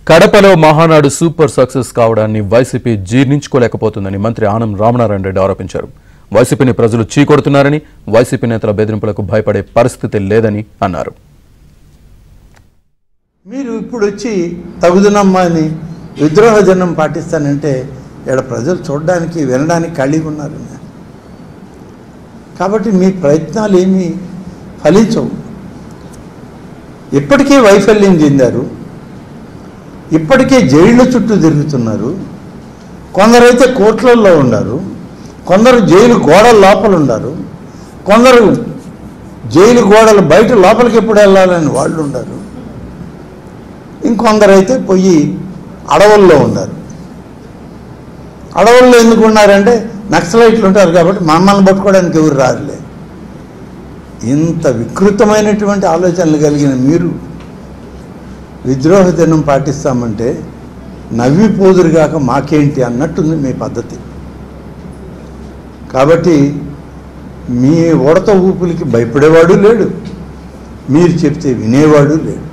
కడపలో Mahanadu super success కావడాన్ని YCP జీర్ణించుకోలేకపోతుందని మంత్రి ఆనం రామనారాయణ రెడ్డి ఆరోపించారు. వైసీపీని ప్రజలు చీకొడుతున్నారని, వైసీపీ నేతల బెదిరింపులకు భయపడే పరిస్థితి లేదని అన్నారు. మీరు ఇప్పుడు వచ్చి తగుదనమ్మా అని విద్రోహ జనం పాటిస్తానంటే ఇక్కడ ప్రజలు చూడడానికి వినడానికి ఖాళీగా ఉన్నారు. కాబట్టి మీ ప్రయత్నాలు ఏమీ ఫలించవు. ఇప్పటికే వైఫల్యం చెందారు, ఇప్పటికే జైళ్ళ చుట్టూ తిరుగుతున్నారు. కొందరైతే కోట్లల్లో ఉన్నారు, కొందరు జైలు గోడల లోపల ఉన్నారు, కొందరు జైలు గోడలు బయట లోపలికి ఎప్పుడు వెళ్ళాలని వాళ్ళు ఉన్నారు, ఇంకొందరైతే పోయి అడవుల్లో ఉన్నారు. అడవుల్లో ఎందుకు ఉన్నారంటే నక్సలైట్లు ఉంటారు కాబట్టి మమ్మల్ని పట్టుకోవడానికి ఎవరు రారులే. ఇంత వికృతమైనటువంటి ఆలోచనలు కలిగిన మీరు విద్రోహ దినం పాటిస్తామంటే నవ్విపోదురుగాక మాకేంటి అన్నట్టుంది మీ పద్ధతి. కాబట్టి మీ ఉడత ఊపులకి భయపడేవాడు లేడు, మీరు చెప్తే వినేవాడు లేడు.